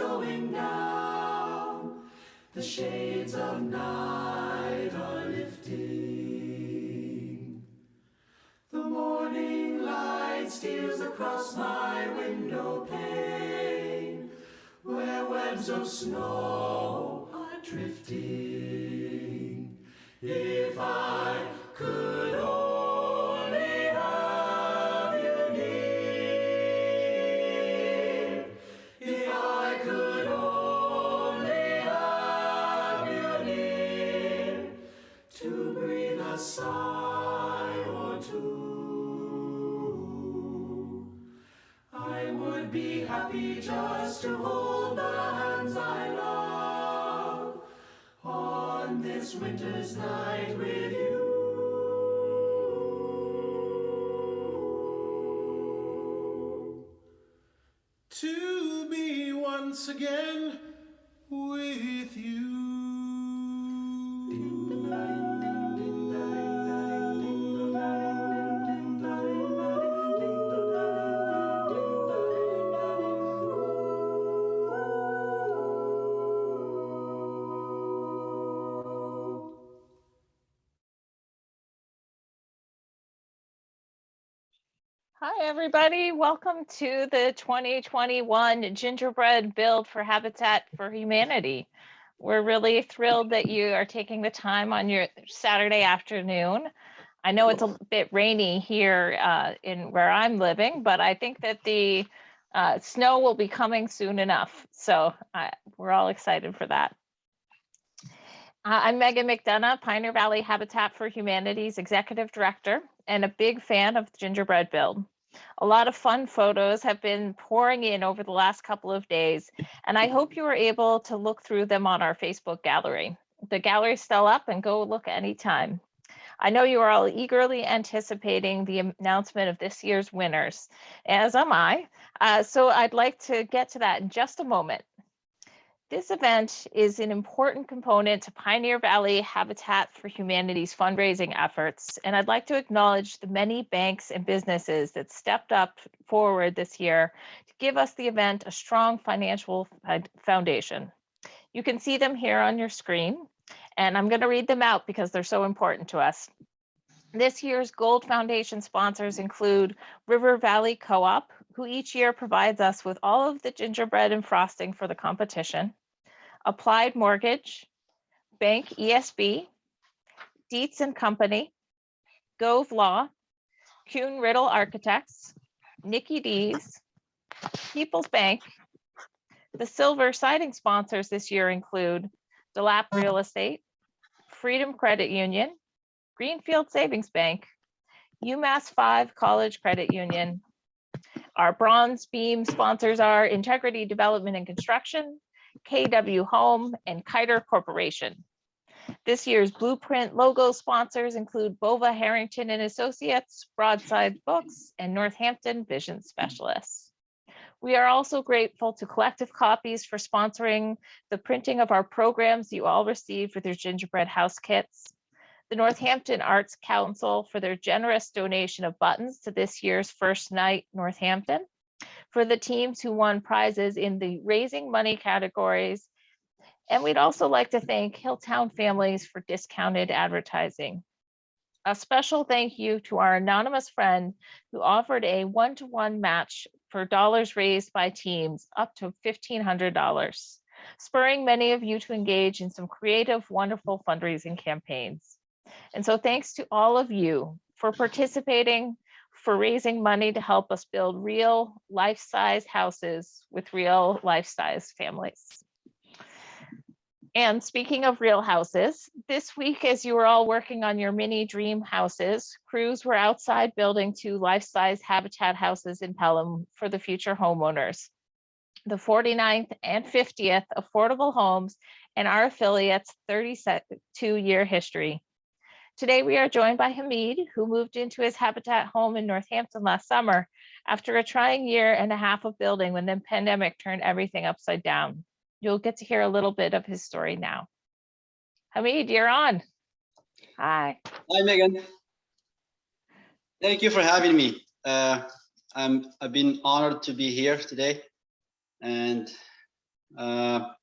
going down, the shades of night are lifting. The morning light steals across my window pane, where webs of snow are drifting. If I could only have you near, if I could only have you near, to breathe a sigh or two, I would be happy just to hold the hands I love on this winter's night with you. To be once again with you. Hi, everybody. Welcome to the 2021 Gingerbread Build for Habitat for Humanity. We're really thrilled that you are taking the time on your Saturday afternoon. I know it's a bit rainy here in where I'm living, but I think that the snow will be coming soon enough. So we're all excited for that. I'm Megan McDonough, Pioneer Valley Habitat for Humanity's Executive Director and a big fan of the Gingerbread Build. A lot of fun photos have been pouring in over the last couple of days, and I hope you were able to look through them on our Facebook gallery. The gallery is still up and go look anytime. I know you are all eagerly anticipating the announcement of this year's winners, as am I. So I'd like to get to that in just a moment. This event is an important component to Pioneer Valley Habitat for Humanity's fundraising efforts, and I'd like to acknowledge the many banks and businesses that stepped up forward this year to give us the event a strong financial foundation. You can see them here on your screen, and I'm going to read them out because they're so important to us. This year's Gold Foundation sponsors include River Valley Co-op, who each year provides us with all of the gingerbread and frosting for the competition. Applied Mortgage, Bank ESB, Dietz and Company, Gove Law, Kuhn Riddle Architects, Nikki D's, People's Bank. The silver Citing sponsors this year include DeLapp Real Estate, Freedom Credit Union, Greenfield Savings Bank, UMass 5 College Credit Union. Our bronze beam sponsors are Integrity Development and Construction, KW Home, and Kiter Corporation. This year's Blueprint logo sponsors include Bova Harrington and Associates, Broadside Books, and Northampton Vision Specialists. We are also grateful to Collective Copies for sponsoring the printing of our programs you all received with your gingerbread house kits, the Northampton Arts Council for their generous donation of buttons to this year's First Night Northampton, for the teams who won prizes in the raising money categories. And we'd also like to thank Hilltown Families for discounted advertising. A special thank you to our anonymous friend who offered a one-to-one match for dollars raised by teams up to $1,500, spurring many of you to engage in some creative, wonderful fundraising campaigns. And so thanks to all of you for participating, for raising money to help us build real life-size houses with real life-size families. And speaking of real houses, this week, as you were all working on your mini dream houses, crews were outside building 2 life-size habitat houses in Pelham for the future homeowners. The 49th and 50th Affordable Homes and our affiliates' 32-year history. Today, we are joined by Hamid, who moved into his habitat home in Northampton last summer after a trying year and a half of building when the pandemic turned everything upside down. You'll get to hear a little bit of his story now. Hamid, you're on. Hi. Hi, Megan. Thank you for having me. I've been honored to be here today, and I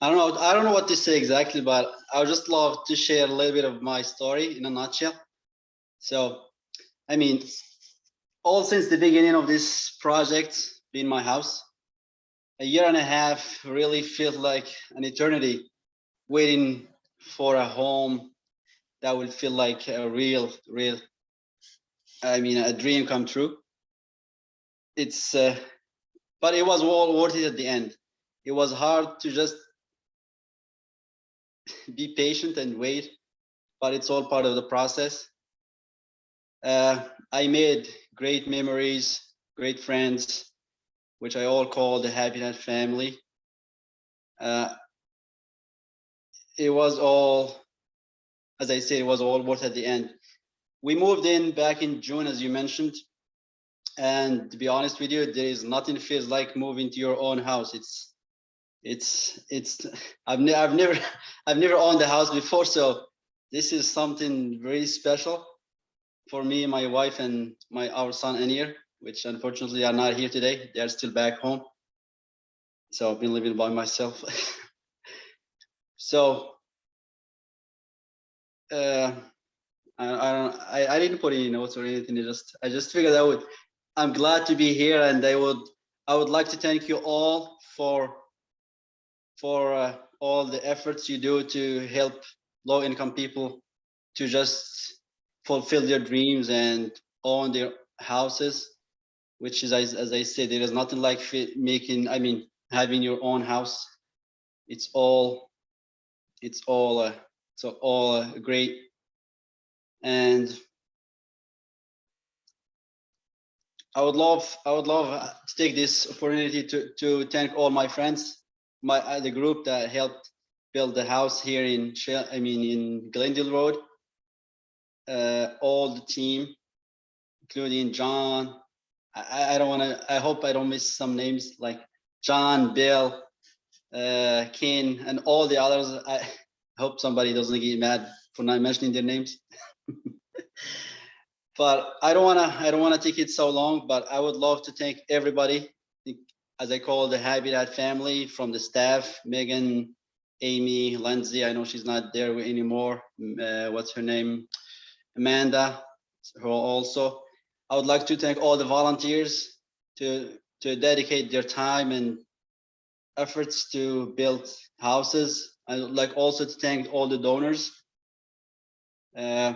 don't know what to say exactly, but I would just love to share a little bit of my story in a nutshell. So, I mean, all since the beginning of this project being my house, a year and a half really feels like an eternity waiting for a home that would feel like a real, a dream come true. It's, but it was all worth it at the end. It was hard to just be patient and wait, but it's all part of the process. I made great memories, great friends, which I all call the Habitat family. It was all, as I said, it was all worth at the end. We moved in back in June, as you mentioned. And to be honest with you, there is nothing feels like moving to your own house. I've never owned a house before, so this is something very special for me, my wife, and our son Anir, which unfortunately are not here today. They are still back home. So I've been living by myself. So I didn't put any notes or anything. I just figured I'm glad to be here, and I would like to thank you all for all the efforts you do to help low-income people to just fulfill their dreams and own their houses, which is, as I said, there is nothing like having your own house. It's all great. And I would love to take this opportunity to thank all my friends, the group that helped build the house here in Glendale Road. All the team, including John. I don't want to. I hope I don't miss some names like John, Bill, Ken, and all the others. I hope somebody doesn't get mad for not mentioning their names. But I don't want to take it so long. But I would love to thank everybody, as I call the Habitat family, from the staff, Megan, Amy, Lindsay. I know she's not there anymore. What's her name? Amanda, who also. I would like to thank all the volunteers to dedicate their time and efforts to build houses. I would like also to thank all the donors. I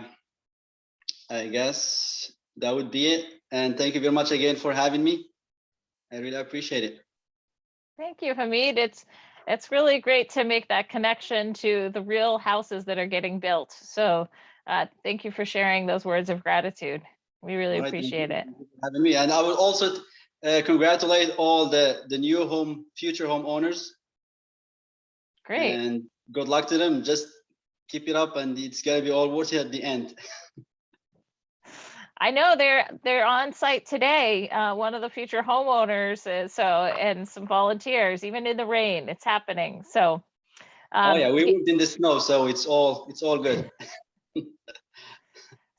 guess that would be it. And thank you very much again for having me. I really appreciate it. Thank you, Hamid. It's really great to make that connection to the real houses that are getting built. So thank you for sharing those words of gratitude. We really appreciate it. Having me. And I would also congratulate all the new future homeowners. Great. And good luck to them. Just keep it up, and it's gonna be all worth it at the end. I know they're on site today. One of the future homeowners and some volunteers, even in the rain, it's happening. So. Oh yeah, we moved in the snow, so it's all good.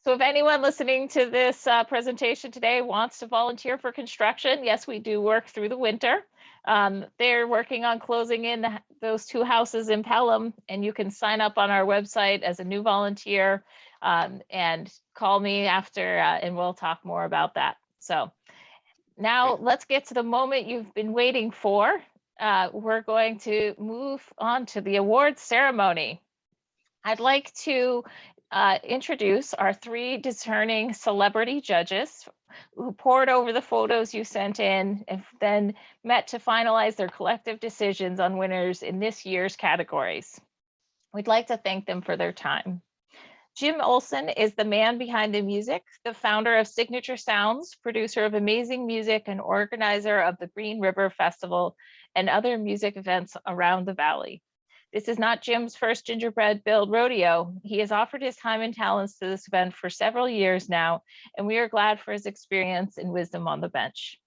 So if anyone listening to this presentation today wants to volunteer for construction, yes, we do work through the winter. They're working on closing in those 2 houses in Pelham, and you can sign up on our website as a new volunteer and call me after and we'll talk more about that. So now let's get to the moment you've been waiting for. We're going to move on to the awards ceremony. I'd like to introduce our 3 discerning celebrity judges who pored over the photos you sent in and then met to finalize their collective decisions on winners in this year's categories. We'd like to thank them for their time. Jim Olson is the man behind the music, the founder of Signature Sounds, producer of amazing music, and organizer of the Green River Festival and other music events around the valley. This is not Jim's first Gingerbread Build rodeo. He has offered his time and talents to this event for several years now, and we are glad for his experience and wisdom on the bench.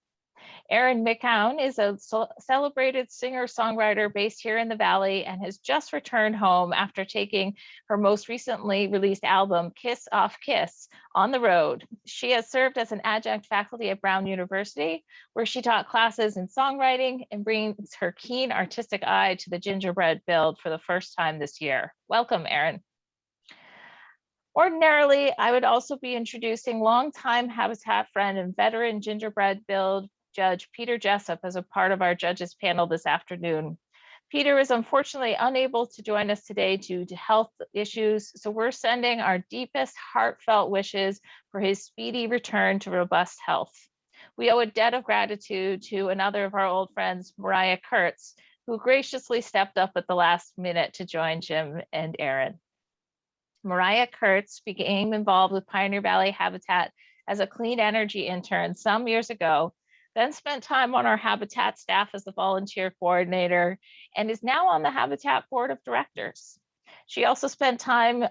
Erin Mccown is a celebrated singer-songwriter based here in the Valley and has just returned home after taking her most recently released album, Kiss Off Kiss, on the road. She has served as an adjunct faculty at Brown University, where she taught classes in songwriting and brings her keen artistic eye to the Gingerbread build for the first time this year. Welcome, Erin. Ordinarily, I would also be introducing longtime Habitat friend and veteran Gingerbread build Judge Peter Jessup as a part of our judges panel this afternoon. Peter is unfortunately unable to join us today due to health issues, so we're sending our deepest heartfelt wishes for his speedy return to robust health. We owe a debt of gratitude to another of our old friends, Mariah Kurtz, who graciously stepped up at the last minute to join Jim and Erin. Mariah Kurtz became involved with Pioneer Valley Habitat as a clean energy intern some years ago, then spent time on our Habitat staff as the volunteer coordinator, and is now on the Habitat board of directors. She also spent time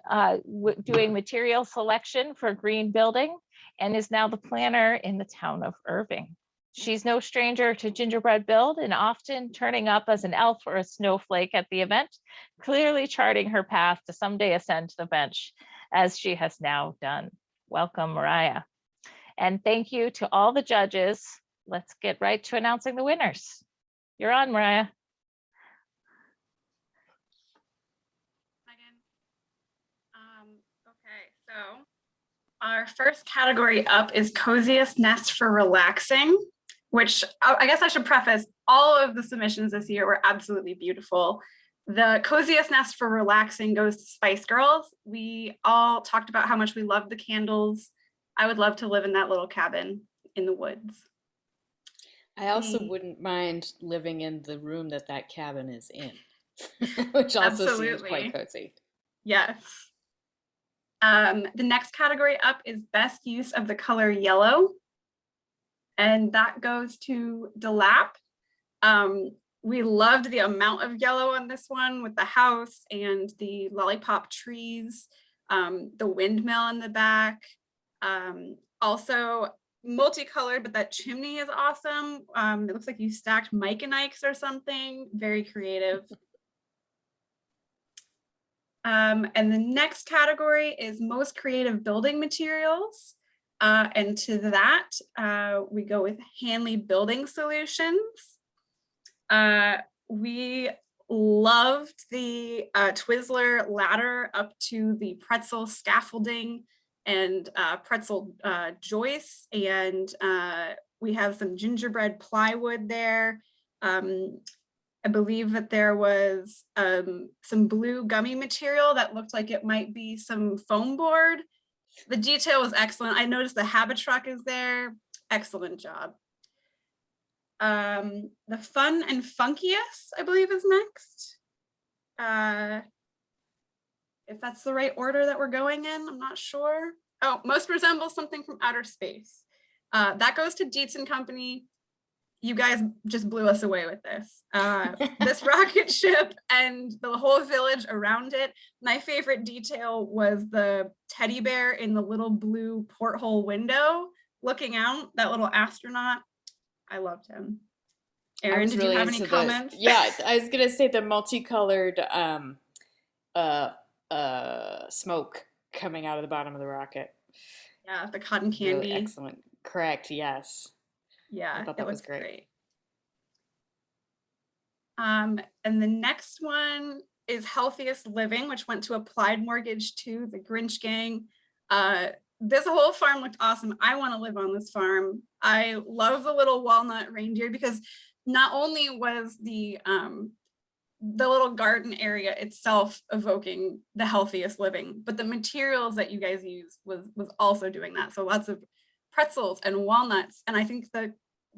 doing material selection for green building and is now the planner in the town of Irving. She's no stranger to Gingerbread build and often turning up as an elf or a snowflake at the event, clearly charting her path to someday ascend to the bench, as she has now done. Welcome, Mariah. And thank you to all the judges. Let's get right to announcing the winners. You're on, Mariah. Megan. Okay, so our first category up is Coziest Nest for Relaxing, which I guess I should preface, all of the submissions this year were absolutely beautiful. The Coziest Nest for Relaxing goes to Spice Girls. We all talked about how much we loved the candles. I would love to live in that little cabin in the woods. I also wouldn't mind living in the room that cabin is in, which also seems quite cozy. Yes. The next category up is Best Use of the Color Yellow. And that goes to DeLapp. We loved the amount of yellow on this one with the house and the lollipop trees, the windmill in the back. Also multicolored, but that chimney is awesome. It looks like you stacked Mike and Ike's or something. Very creative. And the next category is Most Creative Building Materials. And to that, we go with Hanley Building Solutions. We loved the Twizzler ladder up to the pretzel scaffolding and pretzel joists, and we have some gingerbread plywood there. I believe that there was some blue gummy material that looked like it might be some foam board. The detail was excellent. I noticed the Habitruck is there. Excellent job. The Fun and Funkiest, I believe, is next. If that's the right order that we're going in, I'm not sure. Oh, Most Resembles Something from Outer Space. That goes to Dietz and Company. You guys just blew us away with this. This rocket ship and the whole village around it. My favorite detail was the teddy bear in the little blue porthole window looking out, that little astronaut. I loved him. Erin, did you have any comments? Yeah, I was gonna say the multicolored smoke coming out of the bottom of the rocket. Yeah, the cotton candy. Really excellent. Correct, yes. Yeah, I thought that was great. And the next one is Healthiest Living, which went to Applied Mortgage to the Grinch Gang. This whole farm looked awesome. I want to live on this farm. I love the little walnut reindeer because not only was the little garden area itself evoking the healthiest living, but the materials that you guys used was also doing that. So lots of pretzels and walnuts, and I think the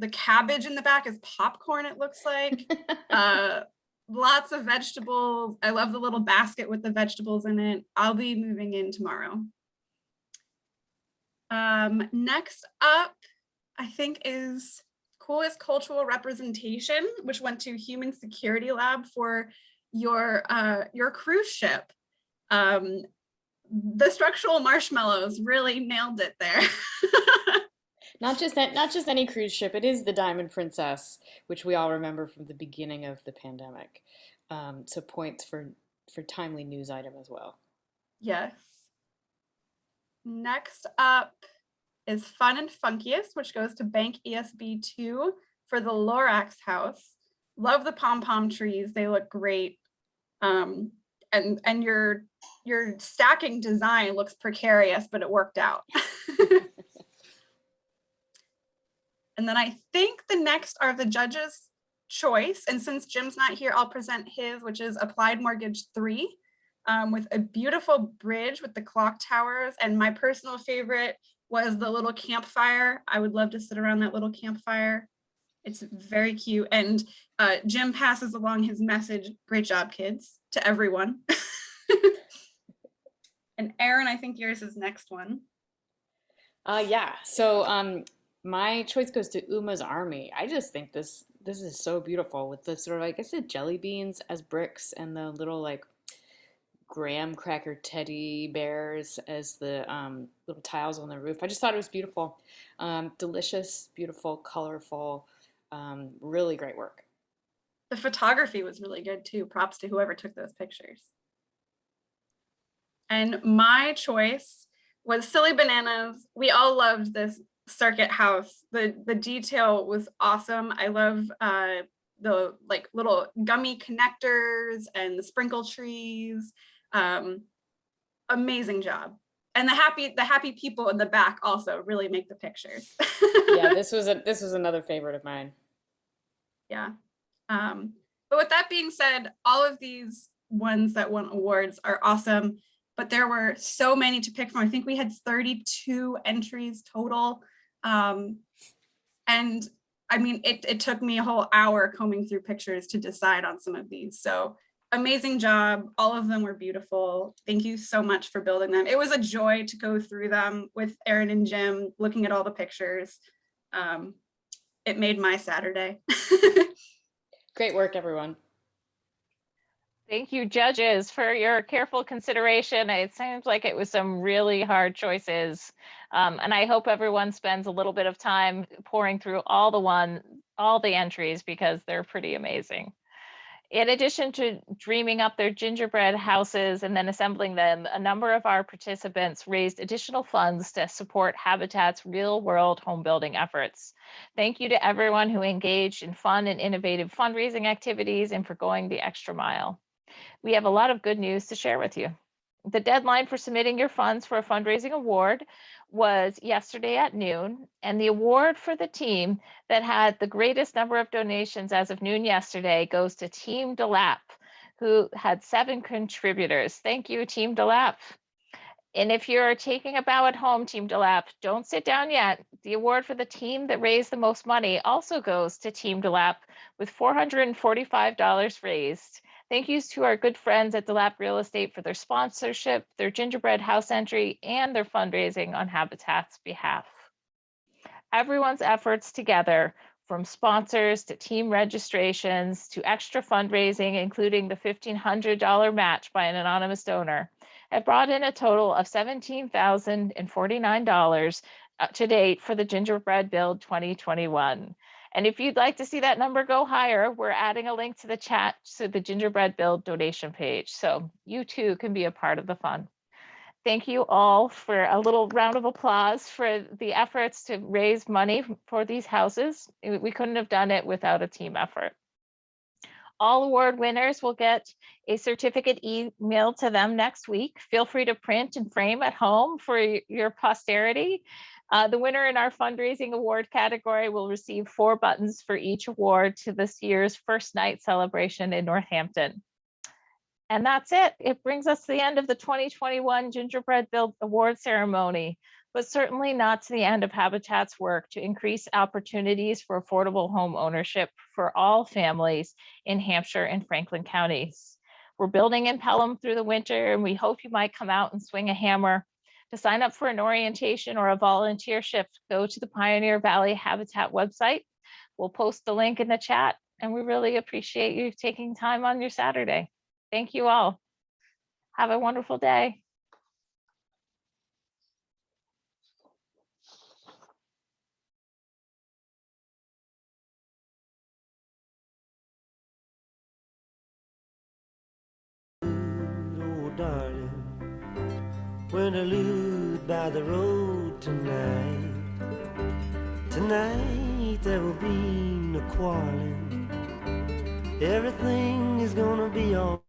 cabbage in the back is popcorn, it looks like. Lots of vegetables. I love the little basket with the vegetables in it. I'll be moving in tomorrow. Next up, I think, is Coolest Cultural Representation, which went to Human Security Lab for your cruise ship. The structural marshmallows really nailed it there. Not just any cruise ship. It is the Diamond Princess, which we all remember from the beginning of the pandemic. So points for timely news item as well. Yes. Next up is Fun and Funkiest, which goes to Bank ESB 2 for the Lorax House. Love the pom-pom trees. They look great. And your stacking design looks precarious, but it worked out. And then I think the next are the judges' choice. And since Jim's not here, I'll present his, which is Applied Mortgage 3, with a beautiful bridge with the clock towers. And my personal favorite was the little campfire. I would love to sit around that little campfire. It's very cute. And Jim passes along his message, great job, kids, to everyone. And Erin, I think yours is next one. Yeah. So my choice goes to Uma's Army. I just think this is so beautiful with the sort of, I guess, the jelly beans as bricks and the little like graham cracker teddy bears as the little tiles on the roof. I just thought it was beautiful. Delicious, beautiful, colorful, really great work. The photography was really good too. Props to whoever took those pictures. And my choice was Silly Bananas. We all loved this circuit house. The detail was awesome. I love the like little gummy connectors and the sprinkle trees. Amazing job. And the happy people in the back also really make the pictures. Yeah, this was another favorite of mine. Yeah. But with that being said, all of these ones that won awards are awesome, but there were so many to pick from. I think we had 32 entries total. And I mean, it took me a whole hour combing through pictures to decide on some of these. So amazing job. All of them were beautiful. Thank you so much for building them. It was a joy to go through them with Erin and Jim, looking at all the pictures. It made my Saturday. Great work, everyone. Thank you, judges, for your careful consideration. It seems like it was some really hard choices. And I hope everyone spends a little bit of time pouring through all the entries because they're pretty amazing. In addition to dreaming up their gingerbread houses and then assembling them, a number of our participants raised additional funds to support Habitat's real-world home building efforts. Thank you to everyone who engaged in fun and innovative fundraising activities and for going the extra mile. We have a lot of good news to share with you. The deadline for submitting your funds for a fundraising award was yesterday at noon, and the award for the team that had the greatest number of donations as of noon yesterday goes to Team DeLapp, who had 7 contributors. Thank you, Team DeLapp. And if you're taking a bow at home, Team DeLapp, don't sit down yet. The award for the team that raised the most money also goes to Team DeLapp with $445 raised. Thank yous to our good friends at DeLapp Real Estate for their sponsorship, their gingerbread house entry, and their fundraising on Habitat's behalf. Everyone's efforts together, from sponsors to team registrations to extra fundraising, including the $1,500 match by an anonymous donor, have brought in a total of $17,049 to date for the Gingerbread Build 2021. And if you'd like to see that number go higher, we're adding a link to the chat to the Gingerbread Build donation page. So you too can be a part of the fun. Thank you all for a little round of applause for the efforts to raise money for these houses. We couldn't have done it without a team effort. All award winners will get a certificate emailed to them next week. Feel free to print and frame at home for your posterity. The winner in our fundraising award category will receive 4 buttons for each award to this year's first night celebration in Northampton. And that's it. It brings us to the end of the 2021 Gingerbread Build Award ceremony, but certainly not to the end of Habitat's work to increase opportunities for affordable home ownership for all families in Hampshire and Franklin counties. We're building in Pelham through the winter, and we hope you might come out and swing a hammer. To sign up for an orientation or a volunteer shift, go to the Pioneer Valley Habitat website. We'll post the link in the chat, and we really appreciate you taking time on your Saturday. Thank you all. Have a wonderful day. darling, when I lose by the road tonight. Tonight there will be no quarreling. Everything is gonna be all